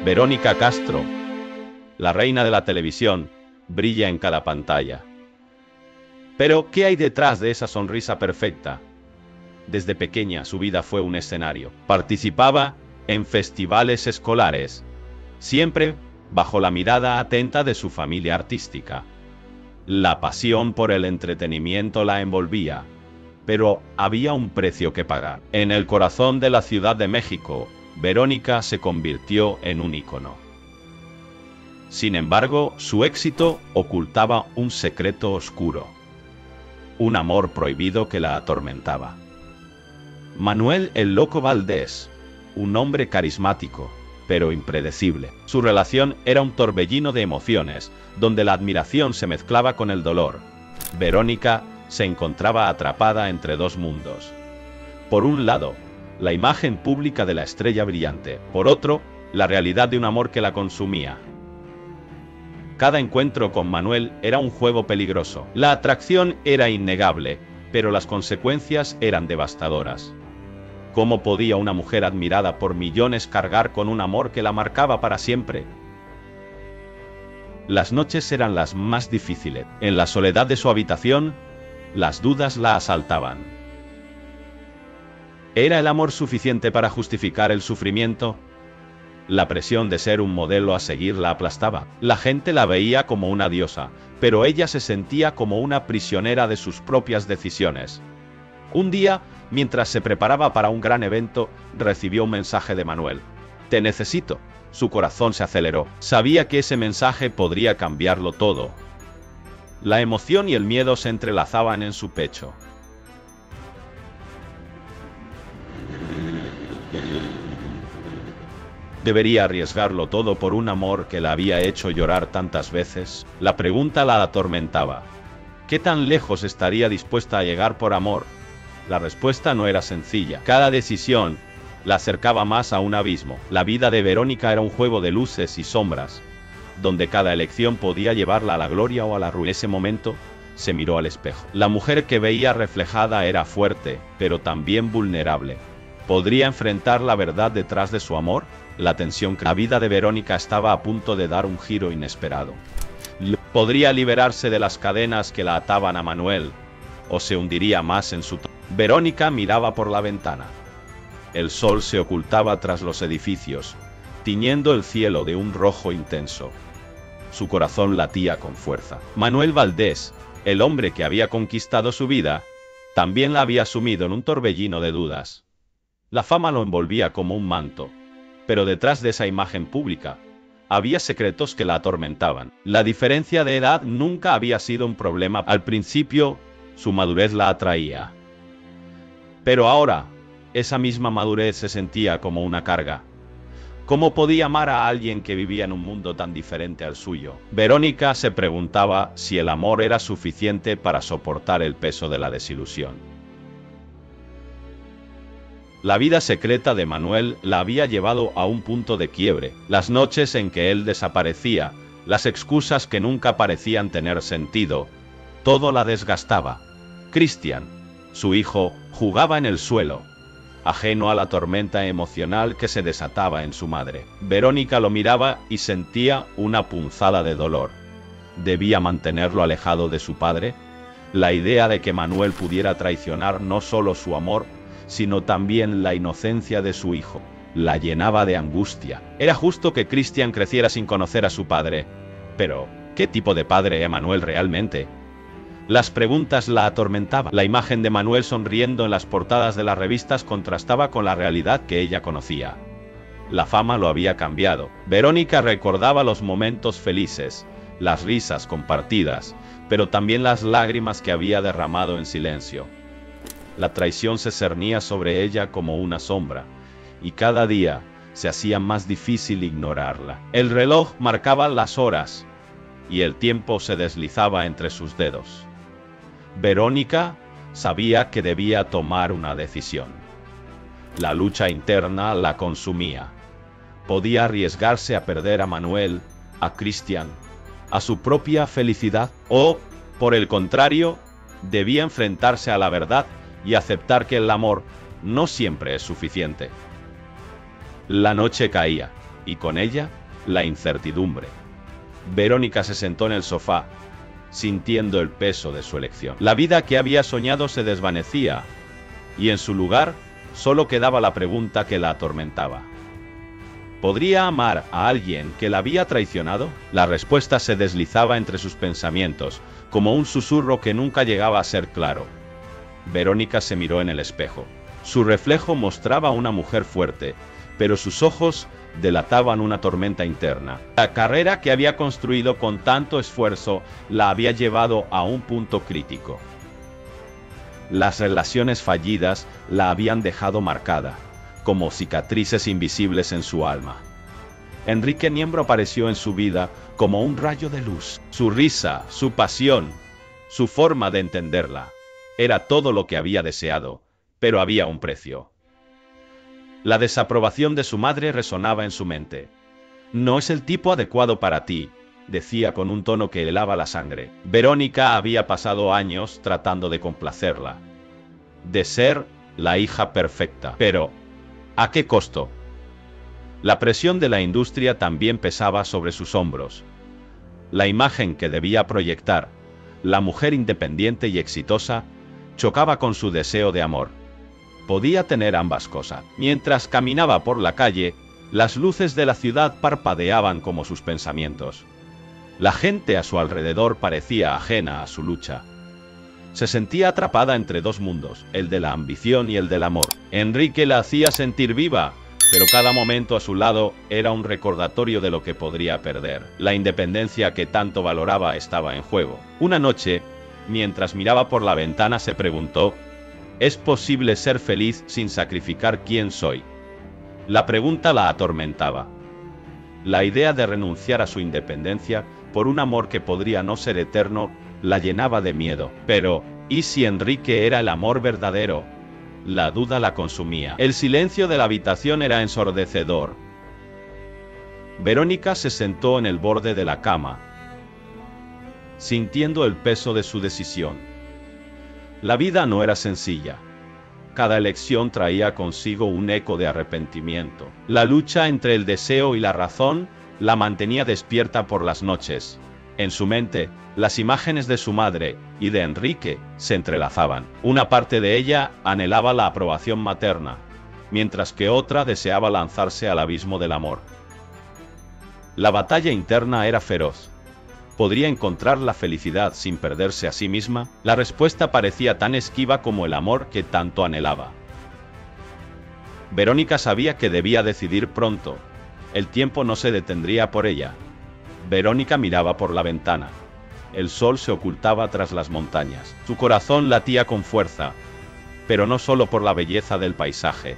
Verónica Castro, la reina de la televisión, brilla en cada pantalla. Pero, ¿qué hay detrás de esa sonrisa perfecta? Desde pequeña su vida fue un escenario. Participaba en festivales escolares, siempre bajo la mirada atenta de su familia artística. La pasión por el entretenimiento la envolvía, pero había un precio que pagar. En el corazón de la Ciudad de México, Verónica se convirtió en un ícono. Sin embargo, su éxito ocultaba un secreto oscuro, un amor prohibido que la atormentaba. Manuel "El Loco" Valdés, un hombre carismático, pero impredecible. Su relación era un torbellino de emociones, donde la admiración se mezclaba con el dolor. Verónica se encontraba atrapada entre dos mundos. Por un lado, la imagen pública de la estrella brillante, por otro, la realidad de un amor que la consumía. Cada encuentro con Manuel era un juego peligroso. La atracción era innegable, pero las consecuencias eran devastadoras. ¿Cómo podía una mujer admirada por millones cargar con un amor que la marcaba para siempre? Las noches eran las más difíciles. En la soledad de su habitación, las dudas la asaltaban. ¿Era el amor suficiente para justificar el sufrimiento? La presión de ser un modelo a seguir la aplastaba. La gente la veía como una diosa, pero ella se sentía como una prisionera de sus propias decisiones. Un día, mientras se preparaba para un gran evento, recibió un mensaje de Manuel. «Te necesito». Su corazón se aceleró. Sabía que ese mensaje podría cambiarlo todo. La emoción y el miedo se entrelazaban en su pecho. ¿Debería arriesgarlo todo por un amor que la había hecho llorar tantas veces? La pregunta la atormentaba. ¿Qué tan lejos estaría dispuesta a llegar por amor? La respuesta no era sencilla. Cada decisión la acercaba más a un abismo. La vida de Verónica era un juego de luces y sombras, donde cada elección podía llevarla a la gloria o a la ruina. En ese momento, se miró al espejo. La mujer que veía reflejada era fuerte, pero también vulnerable. ¿Podría enfrentar la verdad detrás de su amor? La tensión. La vida de Verónica estaba a punto de dar un giro inesperado. ¿Podría liberarse de las cadenas que la ataban a Manuel? ¿O se hundiría más en su... Verónica miraba por la ventana. El sol se ocultaba tras los edificios, tiñendo el cielo de un rojo intenso. Su corazón latía con fuerza. Manuel Valdés, el hombre que había conquistado su vida, también la había sumido en un torbellino de dudas. La fama lo envolvía como un manto, pero detrás de esa imagen pública, había secretos que la atormentaban. La diferencia de edad nunca había sido un problema. Al principio, su madurez la atraía. Pero ahora, esa misma madurez se sentía como una carga. ¿Cómo podía amar a alguien que vivía en un mundo tan diferente al suyo? Verónica se preguntaba si el amor era suficiente para soportar el peso de la desilusión. La vida secreta de Manuel la había llevado a un punto de quiebre. Las noches en que él desaparecía, las excusas que nunca parecían tener sentido, todo la desgastaba. Cristian, su hijo, jugaba en el suelo, ajeno a la tormenta emocional que se desataba en su madre. Verónica lo miraba y sentía una punzada de dolor. ¿Debía mantenerlo alejado de su padre? La idea de que Manuel pudiera traicionar no solo su amor, sino también la inocencia de su hijo, la llenaba de angustia. Era justo que Cristian creciera sin conocer a su padre. Pero, ¿qué tipo de padre era Manuel realmente? Las preguntas la atormentaban. La imagen de Manuel sonriendo en las portadas de las revistas contrastaba con la realidad que ella conocía. La fama lo había cambiado. Verónica recordaba los momentos felices, las risas compartidas, pero también las lágrimas que había derramado en silencio. La traición se cernía sobre ella como una sombra, y cada día se hacía más difícil ignorarla. El reloj marcaba las horas, y el tiempo se deslizaba entre sus dedos. Verónica sabía que debía tomar una decisión. La lucha interna la consumía. Podía arriesgarse a perder a Manuel, a Cristian, a su propia felicidad, o, por el contrario, debía enfrentarse a la verdad y aceptar que el amor no siempre es suficiente. La noche caía. y con ella, la incertidumbre. Verónica se sentó en el sofá, sintiendo el peso de su elección. La vida que había soñado se desvanecía, y en su lugar, solo quedaba la pregunta que la atormentaba. ¿Podría amar a alguien que la había traicionado? La respuesta se deslizaba entre sus pensamientos, como un susurro que nunca llegaba a ser claro. Verónica se miró en el espejo. Su reflejo mostraba a una mujer fuerte, pero sus ojos delataban una tormenta interna. La carrera que había construido con tanto esfuerzo la había llevado a un punto crítico. Las relaciones fallidas la habían dejado marcada, como cicatrices invisibles en su alma. Enrique Niembro apareció en su vida como un rayo de luz. Su risa, su pasión, su forma de entenderla, era todo lo que había deseado, pero había un precio. La desaprobación de su madre resonaba en su mente. «No es el tipo adecuado para ti», decía con un tono que helaba la sangre. Verónica había pasado años tratando de complacerla, de ser la hija perfecta. Pero, ¿a qué costo? La presión de la industria también pesaba sobre sus hombros. La imagen que debía proyectar, la mujer independiente y exitosa, chocaba con su deseo de amor. Podía tener ambas cosas. Mientras caminaba por la calle, las luces de la ciudad parpadeaban como sus pensamientos. La gente a su alrededor parecía ajena a su lucha. Se sentía atrapada entre dos mundos, el de la ambición y el del amor. Enrique la hacía sentir viva, pero cada momento a su lado era un recordatorio de lo que podría perder. La independencia que tanto valoraba estaba en juego. Una noche, mientras miraba por la ventana, se preguntó: ¿es posible ser feliz sin sacrificar quién soy? La pregunta la atormentaba. La idea de renunciar a su independencia por un amor que podría no ser eterno la llenaba de miedo. Pero, ¿y si Enrique era el amor verdadero? La duda la consumía. El silencio de la habitación era ensordecedor. Verónica se sentó en el borde de la cama, sintiendo el peso de su decisión. La vida no era sencilla. Cada elección traía consigo un eco de arrepentimiento. La lucha entre el deseo y la razón la mantenía despierta por las noches. En su mente, las imágenes de su madre y de Enrique se entrelazaban. Una parte de ella anhelaba la aprobación materna, mientras que otra deseaba lanzarse al abismo del amor. La batalla interna era feroz. ¿Podría encontrar la felicidad sin perderse a sí misma? La respuesta parecía tan esquiva como el amor que tanto anhelaba. Verónica sabía que debía decidir pronto. El tiempo no se detendría por ella. Verónica miraba por la ventana. El sol se ocultaba tras las montañas. Su corazón latía con fuerza, pero no solo por la belleza del paisaje.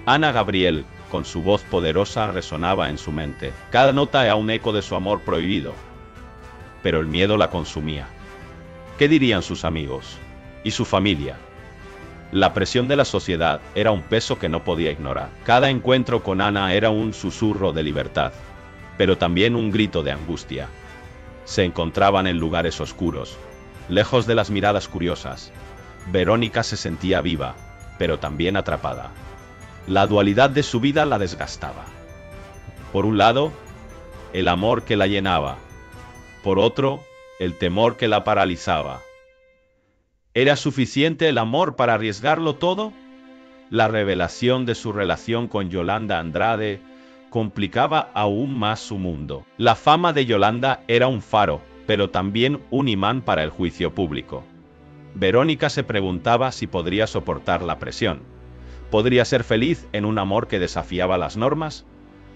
Ana Gabriel, con su voz poderosa, resonaba en su mente. Cada nota era un eco de su amor prohibido. Pero el miedo la consumía. ¿Qué dirían sus amigos? ¿Y su familia? La presión de la sociedad era un peso que no podía ignorar. Cada encuentro con Ana era un susurro de libertad, pero también un grito de angustia. Se encontraban en lugares oscuros, lejos de las miradas curiosas. Verónica se sentía viva, pero también atrapada. La dualidad de su vida la desgastaba. Por un lado, el amor que la llenaba. Por otro, el temor que la paralizaba. ¿Era suficiente el amor para arriesgarlo todo? La revelación de su relación con Yolanda Andrade complicaba aún más su mundo. La fama de Yolanda era un faro, pero también un imán para el juicio público. Verónica se preguntaba si podría soportar la presión. ¿Podría ser feliz en un amor que desafiaba las normas?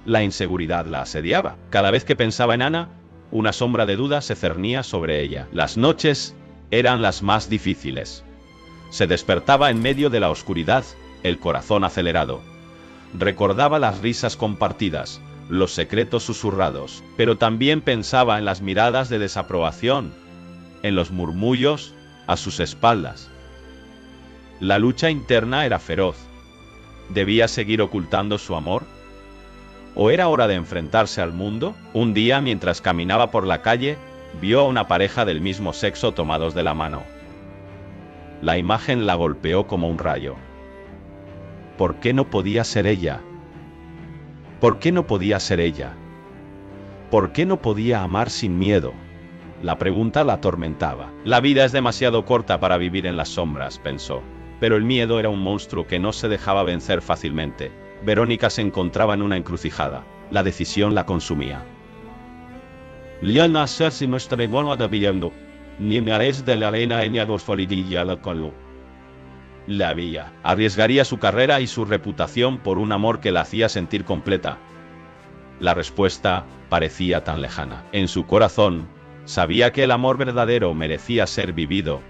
La inseguridad la asediaba. Cada vez que pensaba en Ana, una sombra de duda se cernía sobre ella. Las noches eran las más difíciles. Se despertaba en medio de la oscuridad, el corazón acelerado. Recordaba las risas compartidas, los secretos susurrados, pero también pensaba en las miradas de desaprobación, en los murmullos a sus espaldas. La lucha interna era feroz. ¿Debía seguir ocultando su amor? ¿O era hora de enfrentarse al mundo? Un día, mientras caminaba por la calle, vio a una pareja del mismo sexo tomados de la mano. La imagen la golpeó como un rayo. ¿Por qué no podía ser ella? ¿Por qué no podía ser ella? ¿Por qué no podía amar sin miedo? La pregunta la atormentaba. La vida es demasiado corta para vivir en las sombras, pensó. Pero el miedo era un monstruo que no se dejaba vencer fácilmente. Verónica se encontraba en una encrucijada. La decisión la consumía. La veía. Arriesgaría su carrera y su reputación por un amor que la hacía sentir completa. La respuesta parecía tan lejana. En su corazón, sabía que el amor verdadero merecía ser vivido,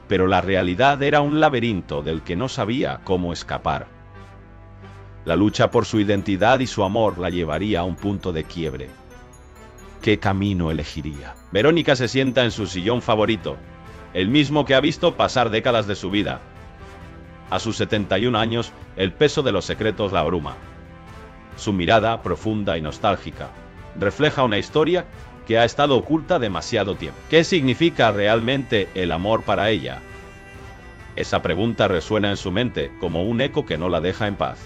pero la realidad era un laberinto del que no sabía cómo escapar. La lucha por su identidad y su amor la llevaría a un punto de quiebre. ¿Qué camino elegiría? Verónica se sienta en su sillón favorito, el mismo que ha visto pasar décadas de su vida. A sus 71 años, el peso de los secretos la abruma. Su mirada, profunda y nostálgica, refleja una historia que ha estado oculta demasiado tiempo. ¿Qué significa realmente el amor para ella? Esa pregunta resuena en su mente como un eco que no la deja en paz.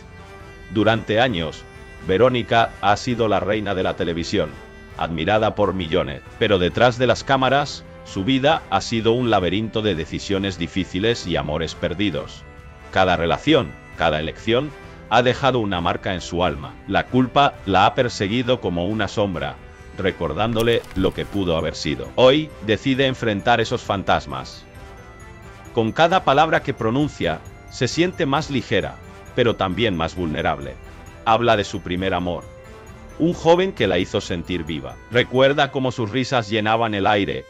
Durante años, Verónica ha sido la reina de la televisión, admirada por millones, pero detrás de las cámaras, su vida ha sido un laberinto de decisiones difíciles y amores perdidos. Cada relación, cada elección, ha dejado una marca en su alma. La culpa la ha perseguido como una sombra, recordándole lo que pudo haber sido. Hoy decide enfrentar esos fantasmas. Con cada palabra que pronuncia, se siente más ligera, pero también más vulnerable. Habla de su primer amor, un joven que la hizo sentir viva. Recuerda cómo sus risas llenaban el aire,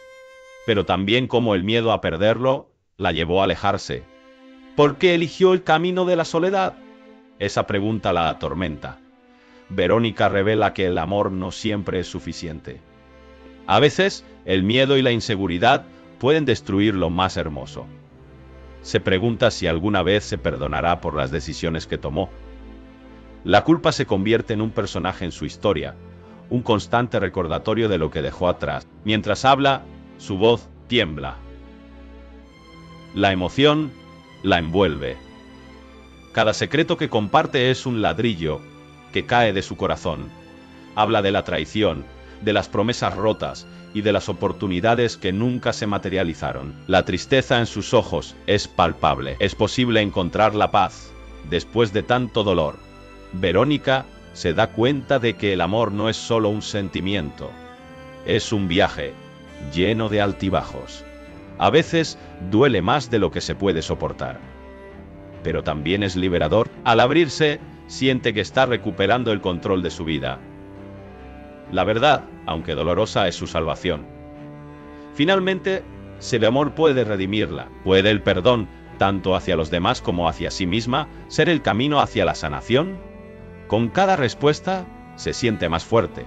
pero también cómo el miedo a perderlo la llevó a alejarse. ¿Por qué eligió el camino de la soledad? Esa pregunta la atormenta. Verónica revela que el amor no siempre es suficiente. A veces, el miedo y la inseguridad pueden destruir lo más hermoso. Se pregunta si alguna vez se perdonará por las decisiones que tomó. La culpa se convierte en un personaje en su historia, un constante recordatorio de lo que dejó atrás. Mientras habla, su voz tiembla. La emoción la envuelve. Cada secreto que comparte es un ladrillo que cae de su corazón. Habla de la traición, de las promesas rotas y de las oportunidades que nunca se materializaron. La tristeza en sus ojos es palpable. Es posible encontrar la paz después de tanto dolor. Verónica se da cuenta de que el amor no es solo un sentimiento. Es un viaje lleno de altibajos. A veces duele más de lo que se puede soportar. Pero también es liberador. Al abrirse, siente que está recuperando el control de su vida. La verdad, aunque dolorosa, es su salvación. Finalmente, si el amor puede redimirla, puede el perdón, tanto hacia los demás como hacia sí misma, ser el camino hacia la sanación. Con cada respuesta, se siente más fuerte.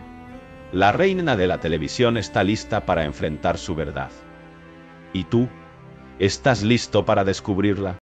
La reina de la televisión está lista para enfrentar su verdad. ¿Y tú? ¿Estás listo para descubrirla?